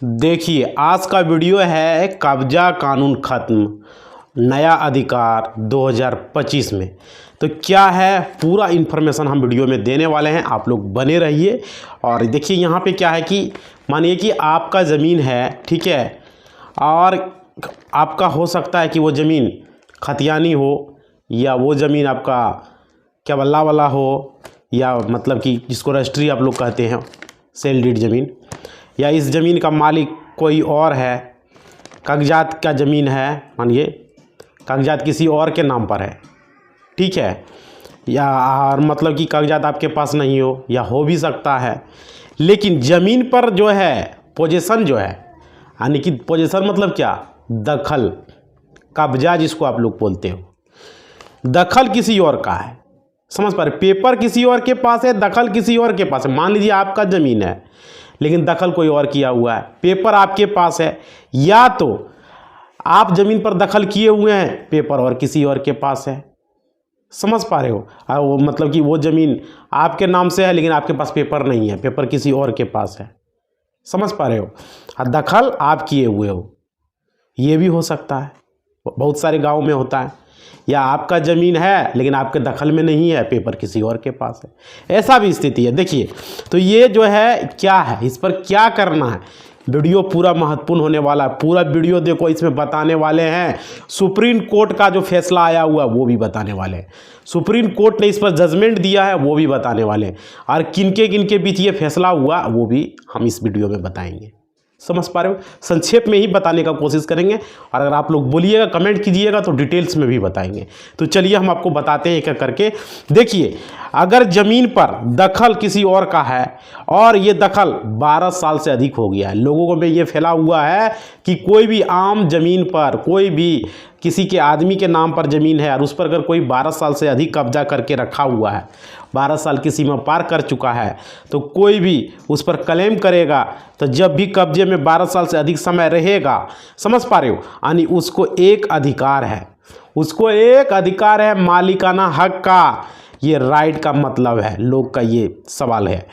देखिए, आज का वीडियो है कब्जा कानून खत्म, नया अधिकार 2025 में। तो क्या है पूरा इन्फॉर्मेशन हम वीडियो में देने वाले हैं, आप लोग बने रहिए। और देखिए यहाँ पे क्या है कि मानिए कि आपका ज़मीन है, ठीक है, और आपका हो सकता है कि वो ज़मीन खतियानी हो या वो ज़मीन आपका क्या बल्ला वाला हो, या मतलब कि जिसको रजिस्ट्री आप लोग कहते हैं, सेल डीड ज़मीन, या इस ज़मीन का मालिक कोई और है, कागजात का ज़मीन है, मानिए कागजात किसी और के नाम पर है, ठीक है, या और मतलब कि कागजात आपके पास नहीं हो या हो भी सकता है, लेकिन ज़मीन पर जो है पोजीशन जो है, यानी कि पोजीशन मतलब क्या, दखल, कब्जा जिसको आप लोग बोलते हो, दखल किसी और का है, समझ पा रहे, पेपर किसी और के पास है, दखल किसी और के पास है। मान लीजिए आपका ज़मीन है लेकिन दखल कोई और किया हुआ है, पेपर आपके पास है, या तो आप ज़मीन पर दखल किए हुए हैं, पेपर और किसी और के पास है, समझ पा रहे हो। वो मतलब कि वो ज़मीन आपके नाम से है लेकिन आपके पास पेपर नहीं है, पेपर किसी और के पास है, समझ पा रहे हो, और दखल आप किए हुए हो, ये भी हो सकता है, बहुत सारे गाँव में होता है। या आपका ज़मीन है लेकिन आपके दखल में नहीं है, पेपर किसी और के पास है, ऐसा भी स्थिति है। देखिए, तो ये जो है क्या है, इस पर क्या करना है, वीडियो पूरा महत्वपूर्ण होने वाला है। पूरा वीडियो देखो, इसमें बताने वाले हैं सुप्रीम कोर्ट का जो फैसला आया हुआ वो भी बताने वाले हैं, सुप्रीम कोर्ट ने इस पर जजमेंट दिया है वो भी बताने वाले हैं, और किनके बीच ये फैसला हुआ वो भी हम इस वीडियो में बताएंगे। समझ पा रहे हो, संक्षेप में ही बताने का कोशिश करेंगे, और अगर आप लोग बोलिएगा, कमेंट कीजिएगा तो डिटेल्स में भी बताएंगे। तो चलिए हम आपको बताते हैं एक एक करके। देखिए, अगर ज़मीन पर दखल किसी और का है और ये दखल 12 साल से अधिक हो गया है, लोगों में ये फैला हुआ है कि कोई भी आम ज़मीन पर, कोई भी किसी के आदमी के नाम पर ज़मीन है और उस पर अगर कोई 12 साल से अधिक कब्जा करके रखा हुआ है, 12 साल की सीमा पार कर चुका है, तो कोई भी उस पर क्लेम करेगा तो जब भी कब्जे में 12 साल से अधिक समय रहेगा, समझ पा रहे हो, यानी उसको एक अधिकार है, उसको एक अधिकार है मालिकाना हक का। ये राइट का मतलब है, लोग का ये सवाल है।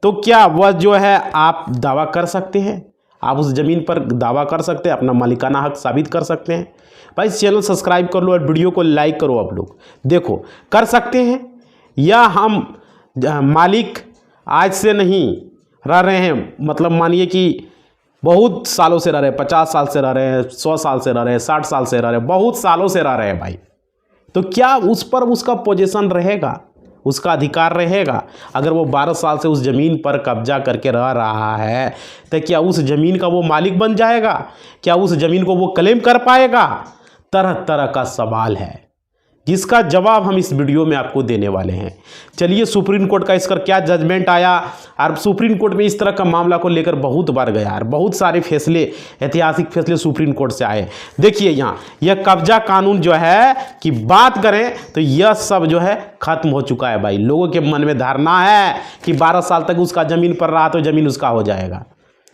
तो क्या वह जो है आप दावा कर सकते हैं, आप उस ज़मीन पर दावा कर सकते हैं, अपना मालिकाना हक साबित कर सकते हैं। भाई चैनल सब्सक्राइब कर लो और वीडियो को लाइक करो। आप लोग देखो, कर सकते हैं, या हम मालिक आज से नहीं रह रहे हैं, मतलब मानिए कि बहुत सालों से रह रहे हैं, 50 साल से रह रहे हैं, 100 साल से रह रहे हैं, 60 साल से रह रहे हैं, बहुत सालों से रह रहे हैं भाई, तो क्या उस पर उसका पोजीशन रहेगा, उसका अधिकार रहेगा? अगर वो 12 साल से उस ज़मीन पर कब्जा करके रह रहा है तो क्या उस ज़मीन का वो मालिक बन जाएगा? क्या उस ज़मीन को वो क्लेम कर पाएगा? तरह तरह का सवाल है जिसका जवाब हम इस वीडियो में आपको देने वाले हैं। चलिए, सुप्रीम कोर्ट का इसका क्या जजमेंट आया, और सुप्रीम कोर्ट में इस तरह का मामला को लेकर बहुत बार गया और बहुत सारे फैसले, ऐतिहासिक फैसले सुप्रीम कोर्ट से आए। देखिए यहाँ यह कब्जा कानून जो है कि बात करें तो यह सब जो है खत्म हो चुका है भाई। लोगों के मन में धारणा है कि 12 साल तक उसका ज़मीन पर रहा तो ज़मीन उसका हो जाएगा,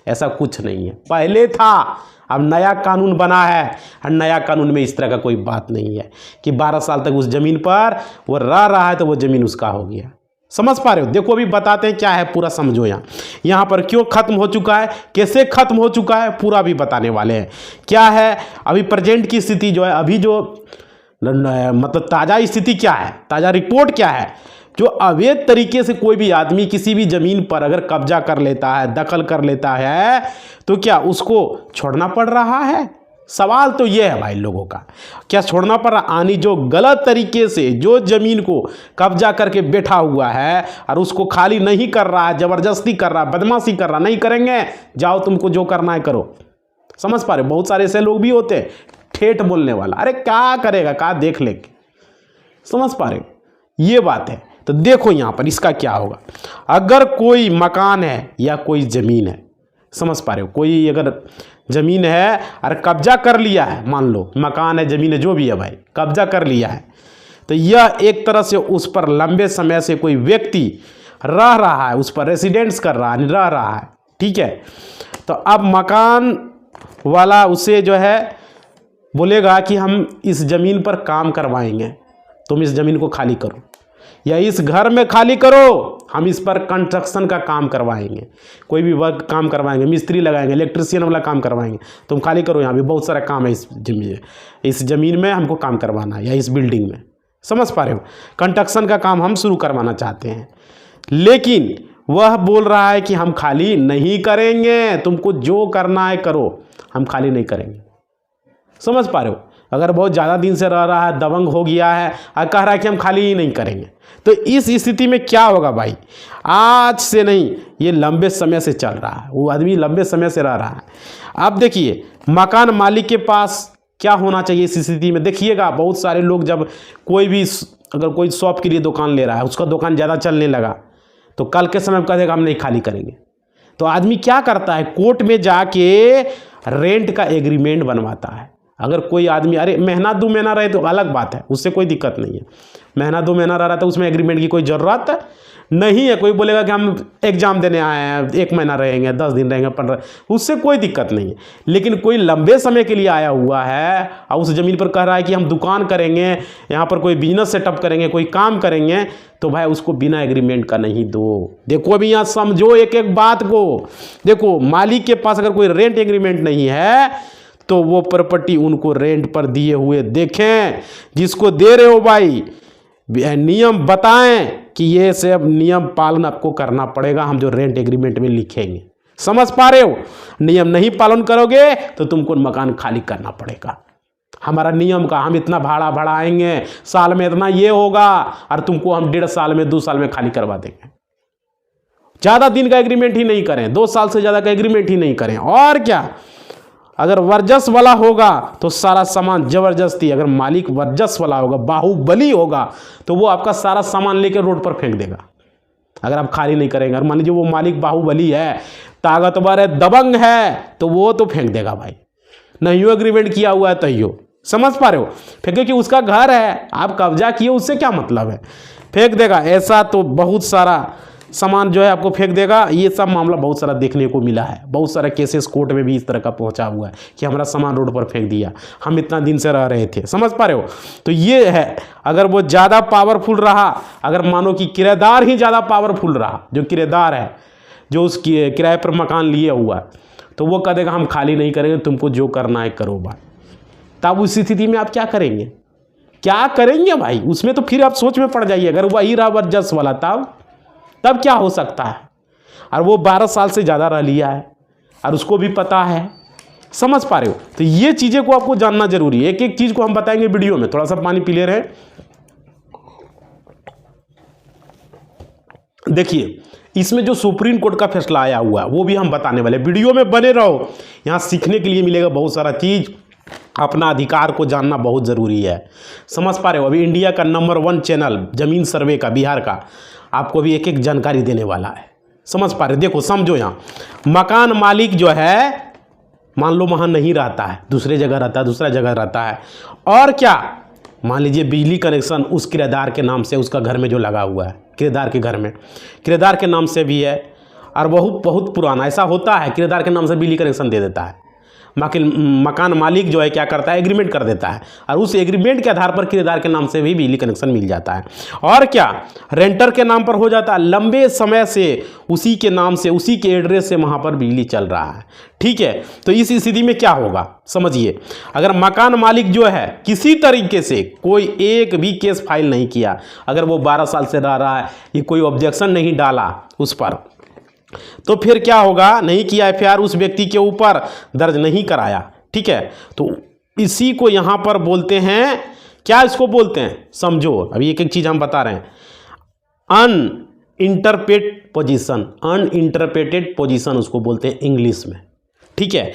ऐसा कुछ नहीं है, पहले था, अब नया कानून बना है, और नया कानून में इस तरह का कोई बात नहीं है कि 12 साल तक उस ज़मीन पर वो रह रहा है तो वो ज़मीन उसका हो गया। समझ पा रहे हो? देखो अभी बताते हैं क्या है, पूरा समझो। यहाँ पर क्यों खत्म हो चुका है, कैसे खत्म हो चुका है, पूरा भी बताने वाले हैं। क्या है अभी प्रेजेंट की स्थिति जो है, अभी जो मतलब ताज़ा स्थिति क्या है, ताज़ा रिपोर्ट क्या है, जो अवैध तरीके से कोई भी आदमी किसी भी ज़मीन पर अगर कब्जा कर लेता है, दखल कर लेता है, तो क्या उसको छोड़ना पड़ रहा है? सवाल तो ये है भाई लोगों का, क्या छोड़ना पड़ रहा? यानी जो गलत तरीके से जो ज़मीन को कब्जा करके बैठा हुआ है और उसको खाली नहीं कर रहा है, ज़बरदस्ती कर रहा है, बदमाशी कर रहा, नहीं करेंगे, जाओ तुमको जो करना है करो। समझ पा रहे? बहुत सारे ऐसे लोग भी होते हैं, ठेठ बोलने वाला, अरे क्या करेगा, क्या देख लेंगे। समझ पा रहे? ये बात है। तो देखो यहाँ पर इसका क्या होगा, अगर कोई मकान है या कोई ज़मीन है, समझ पा रहे हो, कोई अगर ज़मीन है और कब्जा कर लिया है, मान लो मकान है, ज़मीन है, जो भी है भाई, कब्जा कर लिया है, तो यह एक तरह से उस पर लंबे समय से कोई व्यक्ति रह रहा है, उस पर रेसिडेंस कर रहा है, रह रहा है, ठीक है। तो अब मकान वाला उसे जो है बोलेगा कि हम इस ज़मीन पर काम करवाएंगे, तुम इस ज़मीन को खाली करो, या इस घर में खाली करो, हम इस पर कंस्ट्रक्शन का काम करवाएंगे, कोई भी वर्क काम करवाएंगे, मिस्त्री लगाएंगे, इलेक्ट्रिशियन वाला काम करवाएंगे, तुम खाली करो, यहाँ भी बहुत सारा काम है इस ज़मीन में हमको काम करवाना है या इस बिल्डिंग में। समझ पा रहे हो? कंस्ट्रक्शन का काम हम शुरू करवाना चाहते हैं, लेकिन वह बोल रहा है कि हम खाली नहीं करेंगे, तुमको जो करना है करो, हम खाली नहीं करेंगे। समझ पा रहे हो? अगर बहुत ज़्यादा दिन से रह रहा है, दबंग हो गया है और कह रहा है कि हम खाली ही नहीं करेंगे, तो इस स्थिति में क्या होगा भाई? आज से नहीं, ये लंबे समय से चल रहा है, वो आदमी लंबे समय से रह रहा है। अब देखिए, मकान मालिक के पास क्या होना चाहिए इस स्थिति में? देखिएगा, बहुत सारे लोग जब अगर कोई शॉप के लिए दुकान ले रहा है, उसका दुकान ज़्यादा चलने लगा, तो कल के समय में कहेगा हम नहीं खाली करेंगे, तो आदमी क्या करता है? कोर्ट में जाके रेंट का एग्रीमेंट बनवाता है। अगर कोई आदमी महीना 2 महीना रहे तो अलग बात है, उससे कोई दिक्कत नहीं है। महीना 2 महीना रह रहा था, उसमें एग्रीमेंट की कोई ज़रूरत नहीं है। कोई बोलेगा कि हम एग्ज़ाम देने आए हैं, 1 महीना रहेंगे, 10 दिन रहेंगे, 15, उससे कोई दिक्कत नहीं है। लेकिन कोई लंबे समय के लिए आया हुआ है और उस ज़मीन पर कह रहा है कि हम दुकान करेंगे, यहाँ पर कोई बिजनेस सेटअप करेंगे, कोई काम करेंगे, तो भाई उसको बिना एग्रीमेंट का नहीं दो। देखो अभी यहाँ समझो एक एक बात को। देखो, मालिक के पास अगर कोई रेंट एग्रीमेंट नहीं है तो वो प्रॉपर्टी उनको रेंट पर दिए हुए देखें। जिसको दे रहे हो भाई, नियम बताएं कि ये सब नियम पालन आपको करना पड़ेगा, हम जो रेंट एग्रीमेंट में लिखेंगे। समझ पा रहे हो? नियम नहीं पालन करोगे तो तुमको मकान खाली करना पड़ेगा। हमारा नियम का, हम इतना भाड़ा बढ़ाएंगे, साल में इतना ये होगा, और तुमको हम 1.5 साल में 2 साल में खाली करवा देंगे। ज़्यादा दिन का एग्रीमेंट ही नहीं करें, 2 साल से ज़्यादा का एग्रीमेंट ही नहीं करें। और क्या, अगर वर्चस्व वाला होगा तो सारा सामान जबरदस्ती, अगर मालिक वर्चस्व वाला होगा, बाहुबली होगा, तो वो आपका सारा सामान लेकर रोड पर फेंक देगा अगर आप खाली नहीं करेंगे। और मान लीजिए वो मालिक बाहुबली है, ताकतवर है, दबंग है, तो वो तो फेंक देगा भाई, नहीं एग्रीमेंट किया हुआ है तैयो। समझ पा रहे हो? फेंके कि उसका घर है, आप कब्जा किए, उससे क्या मतलब है, फेंक देगा। ऐसा तो बहुत सारा सामान जो है आपको फेंक देगा। ये सब मामला बहुत सारा देखने को मिला है, बहुत सारा केसेस कोर्ट में भी इस तरह का पहुंचा हुआ है कि हमारा सामान रोड पर फेंक दिया, हम इतना दिन से रह रहे थे। समझ पा रहे हो? तो ये है, अगर वो ज़्यादा पावरफुल रहा, अगर मानो कि किराएदार ही ज़्यादा पावरफुल रहा, जो किराएदार है, जो उस किराए पर मकान लिए हुआ है, तो वो कह देगा हम खाली नहीं करेंगे, तुमको जो करना है करो भाई। तब उस स्थिति में आप क्या करेंगे? क्या करेंगे भाई? उसमें तो फिर आप सोच में पड़ जाइए। अगर वही रहा वर्चस्व वाला, तब क्या हो सकता है? और वो 12 साल से ज़्यादा रह लिया है और उसको भी पता है। समझ पा रहे हो? तो ये चीज़ें को आपको जानना जरूरी है। एक एक चीज़ को हम बताएंगे वीडियो में। थोड़ा सा पानी पी ले रहे। देखिए, इसमें जो सुप्रीम कोर्ट का फैसला आया हुआ है वो भी हम बताने वाले। वीडियो में बने रहो, यहाँ सीखने के लिए मिलेगा बहुत सारा चीज़। अपना अधिकार को जानना बहुत ज़रूरी है। समझ पा रहे हो? अभी इंडिया का नंबर 1 चैनल ज़मीन सर्वे का, बिहार का, आपको भी एक एक जानकारी देने वाला है। समझ पा रहे? देखो समझो, यहाँ मकान मालिक जो है, मान लो वहाँ नहीं रहता है, दूसरे जगह रहता है, दूसरा जगह रहता है, और क्या, मान लीजिए बिजली कनेक्शन उस किराएदार के नाम से, उसका घर में जो लगा हुआ है, किराएदार के घर में किराएदार के नाम से भी है, और बहुत पुराना ऐसा होता है, किराएदार के नाम से बिजली कनेक्शन दे देता है। मकान मालिक जो है क्या करता है, एग्रीमेंट कर देता है, और उस एग्रीमेंट के आधार पर किराएदार के नाम से भी बिजली कनेक्शन मिल जाता है। और क्या, रेंटर के नाम पर हो जाता है, लंबे समय से उसी के नाम से, उसी के एड्रेस से वहाँ पर बिजली चल रहा है। ठीक है, तो इस स्थिति में क्या होगा समझिए। अगर मकान मालिक जो है किसी तरीके से कोई एक भी केस फाइल नहीं किया, अगर वो 12 साल से रह रहा है, ये कोई ऑब्जेक्शन नहीं डाला उस पर, तो फिर क्या होगा, नहीं किया एफआईआर उस व्यक्ति के ऊपर दर्ज नहीं कराया। ठीक है, तो इसी को यहाँ पर बोलते हैं, क्या इसको बोलते हैं समझो। अभी एक एक चीज़ हम बता रहे हैं। अनइंटरप्रेटेड पोजीशन, अनइंटरप्रेटेड पोजीशन उसको बोलते हैं इंग्लिश में। ठीक है,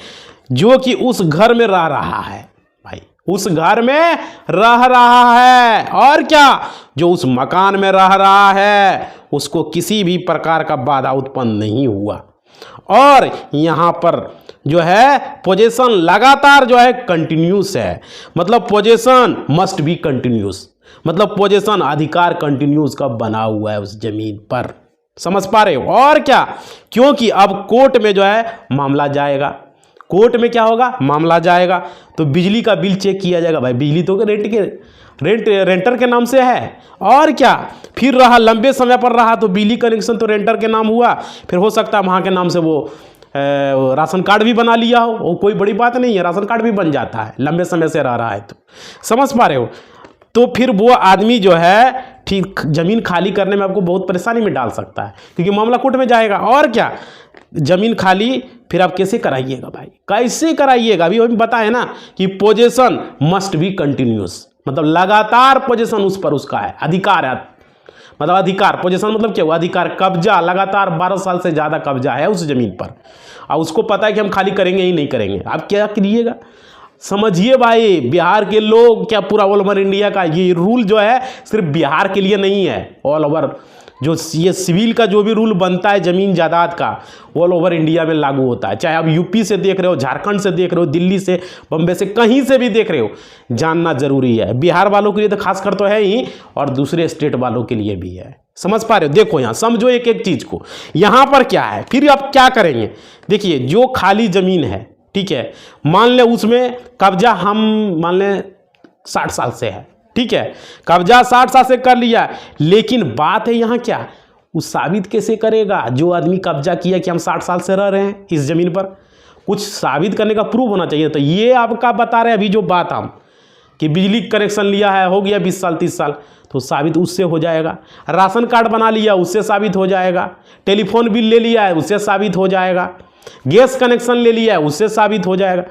जो कि उस घर में रह रहा है भाई, उस घर में रह रहा है, और क्या, जो उस मकान में रह रहा है उसको किसी भी प्रकार का बाधा उत्पन्न नहीं हुआ, और यहाँ पर जो है पोजीशन लगातार जो है कंटिन्यूस है। मतलब पोजीशन मस्ट बी कंटिन्यूस, मतलब पोजीशन अधिकार कंटिन्यूस का बना हुआ है उस जमीन पर। समझ पा रहे हो? और क्या, क्योंकि अब कोर्ट में जो है मामला जाएगा, कोर्ट में क्या होगा, मामला जाएगा तो बिजली का बिल चेक किया जाएगा। भाई बिजली तो रेंटर के नाम से है, और क्या, फिर रहा लंबे समय पर रहा तो बिजली कनेक्शन तो रेंटर के नाम हुआ, फिर हो सकता है वहाँ के नाम से वो राशन कार्ड भी बना लिया हो, वो कोई बड़ी बात नहीं है, राशन कार्ड भी बन जाता है लंबे समय से रह रहा है तो, समझ पा रहे हो। तो फिर वो आदमी जो है ठीक ज़मीन खाली करने में आपको बहुत परेशानी में डाल सकता है, क्योंकि मामला कोर्ट में जाएगा। और क्या, ज़मीन खाली फिर आप कैसे कराइएगा भाई, कैसे कराइएगा। अभी हम बताए ना कि पोजेशन मस्ट बी कंटिन्यूस, मतलब लगातार पोजेशन उस पर उसका है, अधिकार है, मतलब अधिकार, पोजीशन मतलब क्या हुआ, अधिकार, कब्जा, लगातार 12 साल से ज़्यादा कब्जा है उस ज़मीन पर, और उसको पता है कि हम खाली करेंगे ही नहीं करेंगे। आप क्या करिएगा, समझिए भाई। बिहार के लोग क्या, पूरा ऑल ओवर इंडिया का ये रूल जो है सिर्फ बिहार के लिए नहीं है, ऑल ओवर जो ये सिविल का जो भी रूल बनता है ज़मीन जायदाद का, ऑल ओवर इंडिया में लागू होता है। चाहे आप यूपी से देख रहे हो, झारखंड से देख रहे हो, दिल्ली से, बम्बे से, कहीं से भी देख रहे हो, जानना जरूरी है। बिहार वालों के लिए तो खासकर तो है ही, और दूसरे स्टेट वालों के लिए भी है। समझ पा रहे हो, देखो यहाँ समझो एक एक चीज़ को। यहाँ पर क्या है, फिर आप क्या करेंगे, देखिए जो खाली ज़मीन है, ठीक है, मान लें उसमें कब्जा हम मान लें 60 साल से है, ठीक है, कब्जा 60 साल से कर लिया, लेकिन बात है यहाँ क्या, वो साबित कैसे करेगा जो आदमी कब्जा किया कि हम 60 साल से रह रहे हैं इस ज़मीन पर, कुछ साबित करने का प्रूफ होना चाहिए। तो ये आपका बता रहे हैं अभी जो बात हम कि बिजली कनेक्शन लिया है, हो गया 20 साल 30 साल, तो साबित उससे हो जाएगा। राशन कार्ड बना लिया, उससे साबित हो जाएगा। टेलीफोन बिल ले लिया है, उससे साबित हो जाएगा। गैस कनेक्शन ले लिया है, उससे साबित हो जाएगा।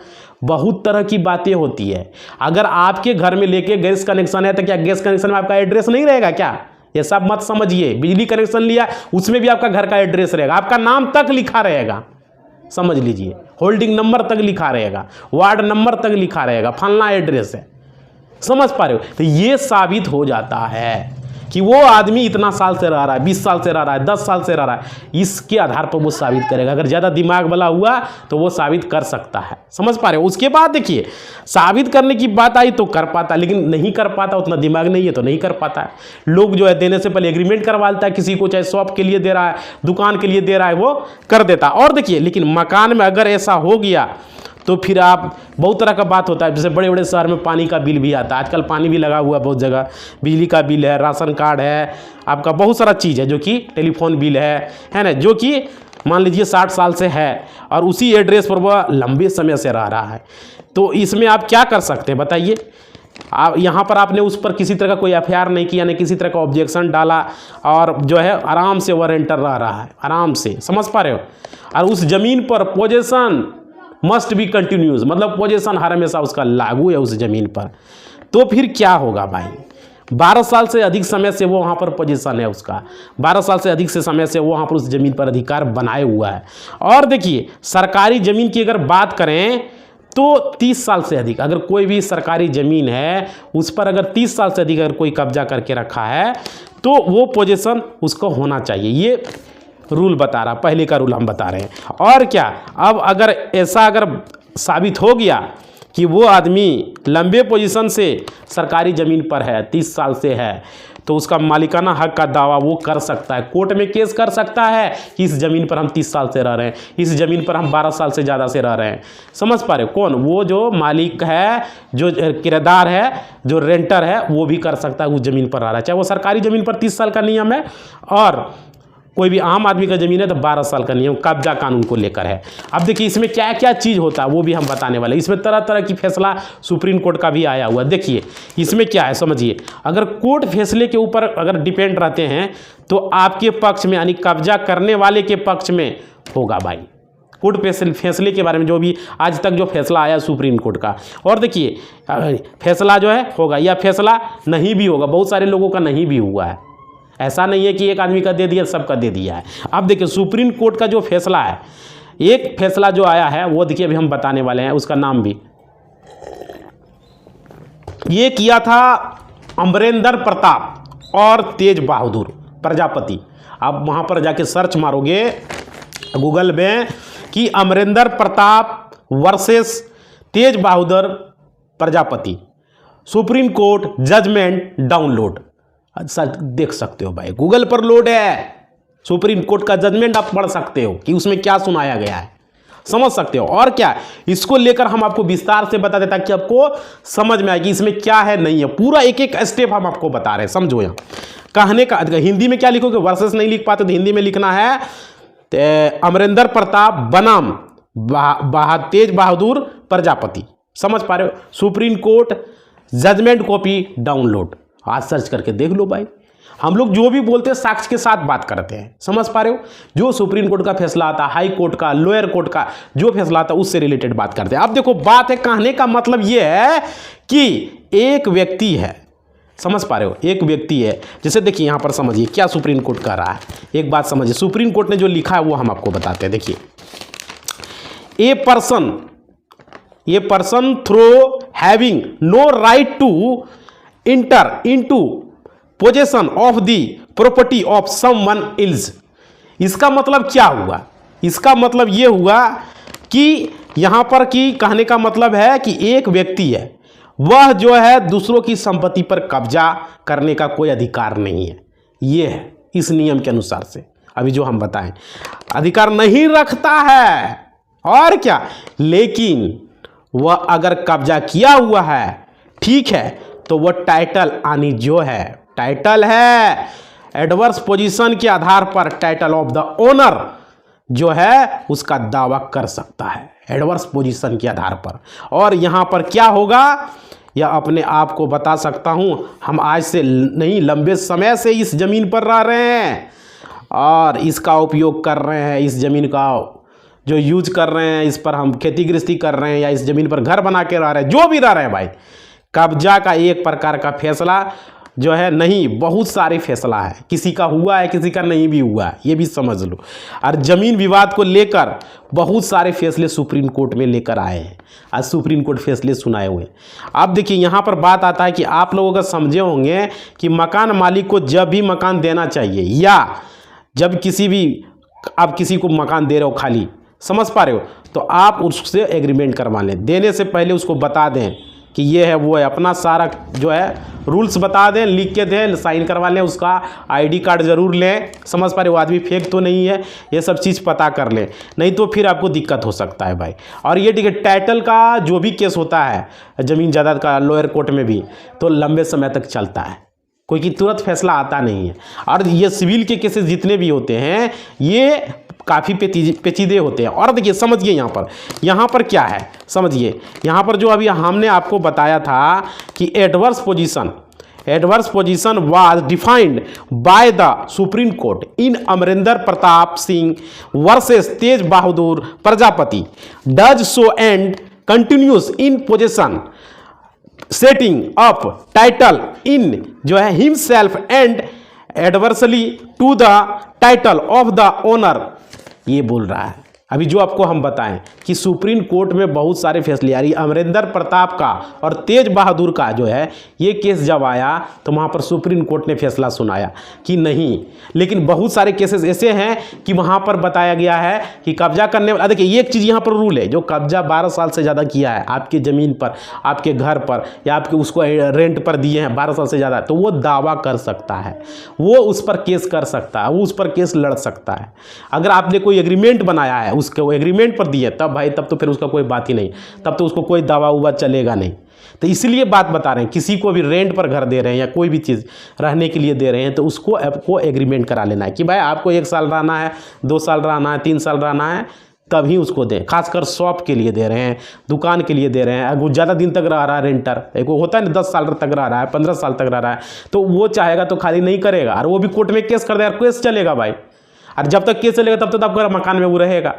बहुत तरह की बातें होती है। अगर आपके घर में लेके गैस कनेक्शन है तो क्या गैस कनेक्शन में आपका एड्रेस नहीं रहेगा क्या, ये सब मत समझिए। बिजली कनेक्शन लिया, उसमें भी आपका घर का एड्रेस रहेगा, आपका नाम तक लिखा रहेगा, समझ लीजिए, होल्डिंग नंबर तक लिखा रहेगा, वार्ड नंबर तक लिखा रहेगा, फलना एड्रेस है, समझ पा रहे हो। तो ये साबित हो जाता है कि वो आदमी इतना साल से रह रहा है, 20 साल से रह रहा है, 10 साल से रह रहा है, इसके आधार पर वो साबित करेगा। अगर ज़्यादा दिमाग वाला हुआ तो वो साबित कर सकता है, समझ पा रहे हो। उसके बाद देखिए, साबित करने की बात आई तो कर पाता, लेकिन नहीं कर पाता, उतना दिमाग नहीं है तो नहीं कर पाता है। लोग जो है देने से पहले एग्रीमेंट करवा लेता है किसी को, चाहे शॉप के लिए दे रहा है, दुकान के लिए दे रहा है, वो कर देता। और देखिए, लेकिन मकान में अगर ऐसा हो गया तो फिर आप, बहुत तरह का बात होता है, जैसे बड़े बड़े शहर में पानी का बिल भी आता है, आजकल पानी भी लगा हुआ है बहुत जगह, बिजली का बिल है, राशन कार्ड है, आपका बहुत सारा चीज़ है, जो कि टेलीफोन बिल है ना, जो कि मान लीजिए 60 साल से है और उसी एड्रेस पर वह लंबे समय से रह रहा है। तो इसमें आप क्या कर सकते हैं बताइए। आप यहाँ पर आपने उस पर किसी तरह का कोई एफआईआर नहीं किया, नहीं किसी तरह का ऑब्जेक्शन डाला, और जो है आराम से वह रेंटर रह रहा है, आराम से, समझ पा रहे हो। और उस ज़मीन पर पोजेशन मस्ट बी कंटिन्यूस, मतलब पोजीशन हर हमेशा उसका लागू है उस ज़मीन पर। तो फिर क्या होगा भाई, 12 साल से अधिक समय से वो वहाँ पर पोजीशन है उसका, 12 साल से अधिक से समय से वो वहाँ पर उस ज़मीन पर अधिकार बनाए हुआ है। और देखिए, सरकारी ज़मीन की अगर बात करें तो 30 साल से अधिक, अगर कोई भी सरकारी ज़मीन है उस पर अगर 30 साल से अधिक अगर कोई कब्जा करके रखा है तो वो पोजीशन उसको होना चाहिए। ये रूल बता रहा, पहले का रूल हम बता रहे हैं। और क्या, अब अगर ऐसा अगर साबित हो गया कि वो आदमी लंबे पोजीशन से सरकारी ज़मीन पर है, 30 साल से है, तो उसका मालिकाना हक का दावा वो कर सकता है, कोर्ट में केस कर सकता है कि इस ज़मीन पर हम 30 साल से रह रहे हैं, इस ज़मीन पर हम 12 साल से ज़्यादा से रह रहे हैं। समझ पा रहे हो, कौन, वो जो मालिक है, जो किराएदार है, जो रेंटर है, वो भी कर सकता है, उस ज़मीन पर रह रहा है। चाहे वो सरकारी ज़मीन पर 30 साल का नियम है, और कोई भी आम आदमी का ज़मीन है तो 12 साल का नियम कब्जा कानून को लेकर है। अब देखिए, इसमें क्या क्या चीज़ होता है वो भी हम बताने वाले। इसमें तरह तरह की फैसला सुप्रीम कोर्ट का भी आया हुआ। देखिए इसमें क्या है, समझिए। अगर कोर्ट फैसले के ऊपर अगर डिपेंड रहते हैं तो आपके पक्ष में, यानी कब्जा करने वाले के पक्ष में होगा भाई, कोर्ट फैसले के बारे में जो भी आज तक जो फैसला आया सुप्रीम कोर्ट का। और देखिए, फैसला जो है होगा या फैसला नहीं भी होगा, बहुत सारे लोगों का नहीं भी हुआ है, ऐसा नहीं है कि एक आदमी का दे दिया सबका दे दिया है। अब देखिए, सुप्रीम कोर्ट का जो फैसला है, एक फैसला जो आया है वो देखिए अभी हम बताने वाले हैं, उसका नाम भी ये किया था अमरेंद्र प्रताप और तेज बहादुर प्रजापति। आप वहाँ पर जाके सर्च मारोगे गूगल में कि Amarendra Pratap versus Tej Bahadur Prajapati, Supreme Court judgment download, sir देख सकते हो भाई, गूगल पर लोड है। सुप्रीम कोर्ट का जजमेंट आप पढ़ सकते हो कि उसमें क्या सुनाया गया है, समझ सकते हो। और क्या इसको लेकर हम आपको विस्तार से बता देता कि आपको समझ में आए कि इसमें क्या है नहीं है, पूरा एक एक स्टेप हम आपको बता रहे हैं। समझो यहाँ कहने का हिंदी में क्या लिखोगे, वर्सेस नहीं लिख पाते तो हिंदी में लिखना है अमरिंदर प्रताप बनाम तेज बहादुर प्रजापति। समझ पा रहे हो, Supreme Court judgement copy download, आज सर्च करके देख लो भाई। हम लोग जो भी बोलते हैं साक्ष्य के साथ बात करते हैं, समझ पा रहे हो। जो सुप्रीम कोर्ट का फैसला आता, हाई कोर्ट का, लोअर कोर्ट का जो फैसला आता उससे रिलेटेड बात करते हैं। अब देखो बात है, कहने का मतलब ये है कि एक व्यक्ति है, समझ पा रहे हो, एक व्यक्ति है। जैसे देखिए यहाँ पर समझिए क्या सुप्रीम कोर्ट कह रहा है, एक बात समझिए। सुप्रीम कोर्ट ने जो लिखा है वो हम आपको बताते हैं। देखिए, a person through having no right to enter into possession of the property of someone else. इसका मतलब क्या हुआ, इसका मतलब ये हुआ कि यहाँ पर की कहने का मतलब है कि एक व्यक्ति है, वह जो है दूसरों की संपत्ति पर कब्जा करने का कोई अधिकार नहीं है। ये है इस नियम के अनुसार से अभी जो हम बताएं, अधिकार नहीं रखता है। और क्या, लेकिन वह अगर कब्जा किया हुआ है, ठीक है, तो वह टाइटल यानी जो है टाइटल है एडवर्स पोजीशन के आधार पर टाइटल ऑफ द ओनर जो है उसका दावा कर सकता है, एडवर्स पोजीशन के आधार पर। और यहाँ पर क्या होगा, यह अपने आप को बता सकता हूँ, हम आज से नहीं लंबे समय से इस ज़मीन पर रह रहे हैं और इसका उपयोग कर रहे हैं, इस ज़मीन का जो यूज कर रहे हैं, इस पर हम खेती गृहस्थी कर रहे हैं या इस ज़मीन पर घर बना के रह रहे हैं, जो भी रह रहे हैं भाई। कब्जा का एक प्रकार का फैसला जो है नहीं, बहुत सारे फैसला है, किसी का हुआ है किसी का नहीं भी हुआ है, ये भी समझ लो। और ज़मीन विवाद को लेकर बहुत सारे फैसले सुप्रीम कोर्ट में लेकर आए हैं, आज सुप्रीम कोर्ट फैसले सुनाए हुए। अब देखिए यहाँ पर बात आता है कि आप लोग अगर समझे होंगे कि मकान मालिक को जब भी मकान देना चाहिए या जब किसी भी आप किसी को मकान दे रहे हो खाली, समझ पा रहे हो, तो आप उससे एग्रीमेंट करवा लें। देने से पहले उसको बता दें कि ये है वो है, अपना सारा जो है रूल्स बता दें, लिख के दें, साइन करवा लें, उसका आईडी कार्ड ज़रूर लें, समझ पा रहे हो, आदमी फेक तो नहीं है, ये सब चीज़ पता कर लें, नहीं तो फिर आपको दिक्कत हो सकता है भाई। और ये ठीक है, टाइटल का जो भी केस होता है ज़मीन जायदाद का लोअर कोर्ट में भी, तो लंबे समय तक चलता है, कोई कि तुरंत फैसला आता नहीं है। और ये सिविल के केसेस जितने भी होते हैं ये काफ़ी पेचीदे होते हैं। और देखिए समझिए यहाँ पर क्या है, समझिए यहाँ पर जो अभी हमने आपको बताया था कि adverse position was defined by the Supreme Court in Amarinder Pratap Singh versus Tej Bahadur Prajapati does so and continues in position setting up title in जो है himself and adversely to the title of the owner, ये बोल रहा है। अभी जो आपको हम बताएं कि सुप्रीम कोर्ट में बहुत सारे फैसले आ रही, अमरिंदर प्रताप का और तेज बहादुर का जो है ये केस जब आया तो वहाँ पर सुप्रीम कोर्ट ने फैसला सुनाया कि नहीं, लेकिन बहुत सारे केसेस ऐसे हैं कि वहाँ पर बताया गया है कि कब्जा करने वाला, देखिए एक चीज़ यहाँ पर रूल है, जो कब्जा 12 साल से ज़्यादा किया है आपकी ज़मीन पर, आपके घर पर या आपके उसको रेंट पर दिए हैं 12 साल से ज़्यादा, तो वो दावा कर सकता है, वो उस पर केस कर सकता है, वो उस पर केस लड़ सकता है। अगर आपने कोई एग्रीमेंट बनाया है उसके वो एग्रीमेंट पर दिए तब भाई, तब तो फिर उसका कोई बात ही नहीं, तब तो उसको कोई दावा उवा चलेगा नहीं। तो इसलिए बात बता रहे हैं, किसी को भी रेंट पर घर दे रहे हैं या कोई भी चीज़ रहने के लिए दे रहे हैं तो उसको आपको एग्रीमेंट करा लेना है कि भाई आपको 1 साल रहना है, 2 साल रहना है, 3 साल रहना है, तभी उसको दें। खासकर शॉप के लिए दे रहे हैं, दुकान के लिए दे रहे हैं, अगर ज़्यादा दिन तक रह रहा है रेंटर, एक होता है ना 10 साल तक रह रहा है, 15 साल तक रह रहा है, तो वो चाहेगा तो खाली नहीं करेगा और वो भी कोर्ट में केस कर देगा, केस चलेगा भाई। और जब तक केस चलेगा तब तक आपका मकान में वो रहेगा।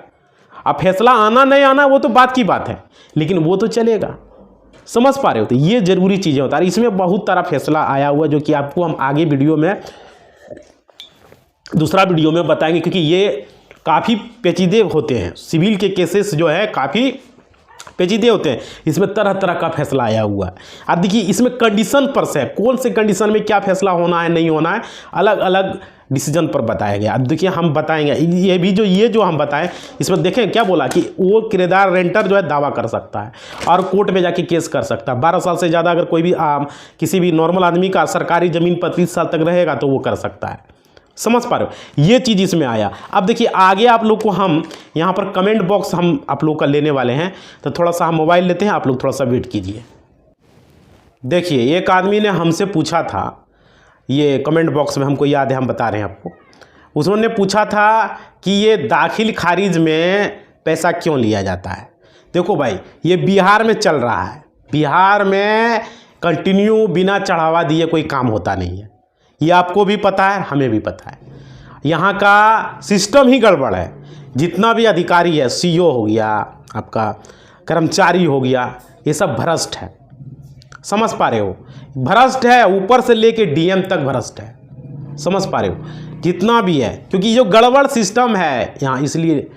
अब फैसला आना नहीं आना वो तो बात की बात है, लेकिन वो तो चलेगा, समझ पा रहे हो। तो ये जरूरी चीज़ें होता है, इसमें बहुत सारा फैसला आया हुआ जो कि आपको हम आगे वीडियो में दूसरा वीडियो में बताएंगे, क्योंकि ये काफ़ी पेचीदे होते हैं, सिविल के केसेस जो है काफ़ी पेचीदे होते हैं, इसमें तरह तरह का फैसला आया हुआ है। अब देखिए इसमें कंडीशन पर से कौन से कंडीशन में क्या फैसला होना है नहीं होना है, अलग अलग डिसीजन पर बताया गया। अब देखिए हम बताएंगे ये जो हम बताएं, इसमें देखें क्या बोला कि वो किराएदार रेंटर जो है दावा कर सकता है और कोर्ट में जाके केस कर सकता है। 12 साल से ज़्यादा अगर कोई भी किसी भी नॉर्मल आदमी का सरकारी ज़मीन पर 30 साल तक रहेगा तो वो कर सकता है, समझ पा रहे हो, ये चीज़ इसमें आया। अब देखिए आगे आप लोग को हम यहाँ पर कमेंट बॉक्स हम आप लोग का लेने वाले हैं, तो थोड़ा सा हम मोबाइल लेते हैं, आप लोग थोड़ा सा वेट कीजिए। देखिए एक आदमी ने हमसे पूछा था, ये कमेंट बॉक्स में हमको याद है, हम बता रहे हैं आपको, उसने पूछा था कि ये दाखिल खारिज में पैसा क्यों लिया जाता है। देखो भाई ये बिहार में चल रहा है, बिहार में कंटिन्यू बिना चढ़ावा दिए कोई काम होता नहीं है, ये आपको भी पता है, हमें भी पता है। यहाँ का सिस्टम ही गड़बड़ है, जितना भी अधिकारी है, सीईओ हो गया, आपका कर्मचारी हो गया, ये सब भ्रष्ट है। समझ पा रहे हो, भ्रष्ट है, ऊपर से लेके डीएम तक भ्रष्ट है। समझ पा रहे हो, जितना भी है, क्योंकि जो गड़बड़ सिस्टम है यहाँ इसलिए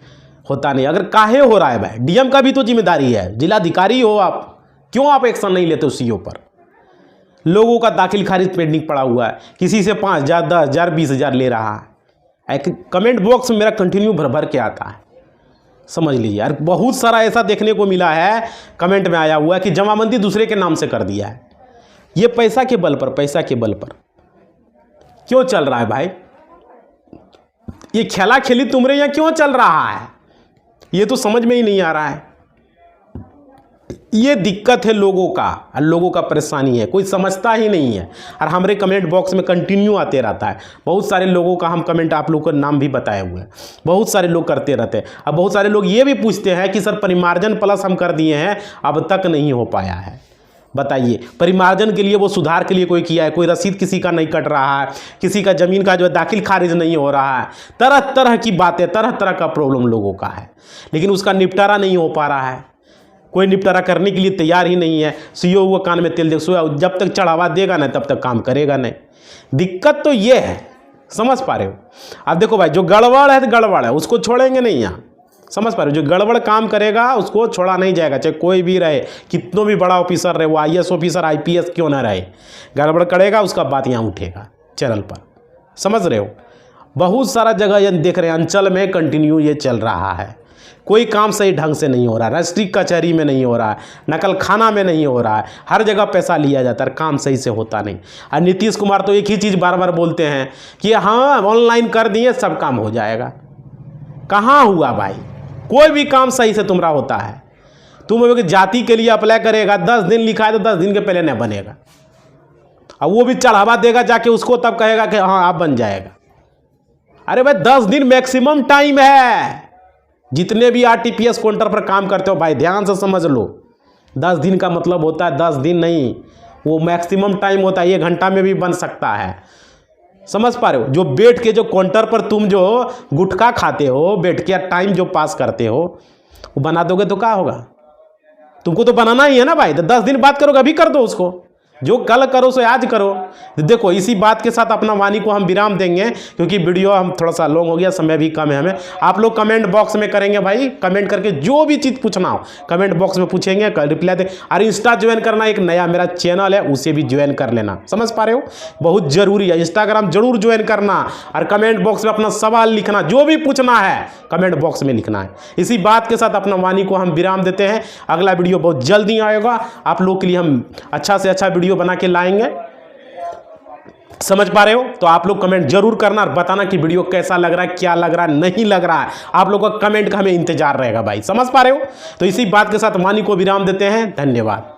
होता नहीं। अगर काहे हो रहा है भाई, डीएम का भी तो जिम्मेदारी है, जिलाधिकारी हो आप, क्यों आप एक्शन नहीं लेते हो सीईओ पर। लोगों का दाखिल खारिज पेंडिंग पड़ा हुआ है, किसी से 5,000 10,000 20,000 ले रहा है। एक कमेंट बॉक्स में मेरा कंटिन्यू भर भर के आता है, समझ लीजिए यार। बहुत सारा ऐसा देखने को मिला है, कमेंट में आया हुआ है कि जमाबंदी दूसरे के नाम से कर दिया है। ये पैसा के बल पर, पैसा के बल पर क्यों चल रहा है भाई, ये खेला खेली तुम्हारे यहाँ क्यों चल रहा है, ये तो समझ में ही नहीं आ रहा है। ये दिक्कत है लोगों का, और लोगों का परेशानी है, कोई समझता ही नहीं है। और हमारे कमेंट बॉक्स में कंटिन्यू आते रहता है, बहुत सारे लोगों का हम कमेंट आप लोगों का नाम भी बताए हुए हैं, बहुत सारे लोग करते रहते हैं। अब बहुत सारे लोग ये भी पूछते हैं कि सर परिमार्जन प्लस हम कर दिए हैं, अब तक नहीं हो पाया है। बताइए, परिमार्जन के लिए वो सुधार के लिए कोई किया है, कोई रसीद किसी का नहीं कट रहा है, किसी का ज़मीन का जो है दाखिल खारिज नहीं हो रहा है, तरह तरह की बातें, तरह तरह का प्रॉब्लम लोगों का है, लेकिन उसका निपटारा नहीं हो पा रहा है। कोई निपटारा करने के लिए तैयार ही नहीं है। सीईओ हुआ कान में तेल दे सोया, जब तक चढ़ावा देगा ना तब तक काम करेगा नहीं। दिक्कत तो ये है, समझ पा रहे हो। अब देखो भाई, जो गड़बड़ है तो गड़बड़ है, उसको छोड़ेंगे नहीं यहाँ। समझ पा रहे हो, जो गड़बड़ काम करेगा उसको छोड़ा नहीं जाएगा, चाहे कोई भी रहे, कितनों भी बड़ा ऑफिसर रहे, वो आईएएस ऑफिसर आईपीएस क्यों ना रहे, गड़बड़ करेगा उसका बात यहाँ उठेगा चैनल पर। समझ रहे हो, बहुत सारा जगह ये देख रहे हैं, अंचल में कंटिन्यू ये चल रहा है। कोई काम सही ढंग से नहीं हो रहा है, रजिस्ट्री कचहरी में नहीं हो रहा है, नकल खाना में नहीं हो रहा है, हर जगह पैसा लिया जाता है, काम सही से होता नहीं। और नीतीश कुमार तो एक ही चीज़ बार बार बोलते हैं कि हाँ ऑनलाइन कर दिए सब काम हो जाएगा। कहाँ हुआ भाई, कोई भी काम सही से तुम्हारा होता है। तुम जाति के लिए अप्लाई करेगा, 10 दिन लिखा है तो 10 दिन के पहले नहीं बनेगा, और वो भी चढ़ावा देगा जाके उसको, तब कहेगा कि हाँ आप बन जाएगा। अरे भाई 10 दिन मैक्सिमम टाइम है। जितने भी आरटीपीएस काउंटर पर काम करते हो भाई ध्यान से समझ लो, 10 दिन का मतलब होता है 10 दिन नहीं, वो मैक्सिमम टाइम होता है, 1 घंटा में भी बन सकता है। समझ पा रहे हो, जो बैठ के जो काउंटर पर तुम जो गुटखा खाते हो, बैठ के टाइम जो पास करते हो, वो बना दोगे तो क्या होगा, तुमको तो बनाना ही है ना भाई। तो 10 दिन बाद करोगे, अभी कर दो उसको, जो कल करो सो आज करो। देखो इसी बात के साथ अपना वाणी को हम विराम देंगे, क्योंकि वीडियो हम थोड़ा सा लॉन्ग हो गया, समय भी कम है हमें। आप लोग कमेंट बॉक्स में करेंगे भाई, कमेंट करके जो भी चीज़ पूछना हो कमेंट बॉक्स में पूछेंगे, रिप्लाई दें। और इंस्टा ज्वाइन करना, एक नया मेरा चैनल है उसे भी ज्वाइन कर लेना। समझ पा रहे हो, बहुत ज़रूरी है, इंस्टाग्राम जरूर ज्वाइन करना, और कमेंट बॉक्स में अपना सवाल लिखना, जो भी पूछना है कमेंट बॉक्स में लिखना है। इसी बात के साथ अपना वाणी को हम विराम देते हैं। अगला वीडियो बहुत जल्दी आएगा, आप लोग के लिए हम अच्छा से अच्छा वीडियो बना के लाएंगे। समझ पा रहे हो, तो आप लोग कमेंट जरूर करना और बताना कि वीडियो कैसा लग रहा है, क्या लग रहा है, नहीं लग रहा है। आप लोगों का कमेंट का हमें इंतजार रहेगा भाई। समझ पा रहे हो, तो इसी बात के साथ वाणी को विराम देते हैं। धन्यवाद।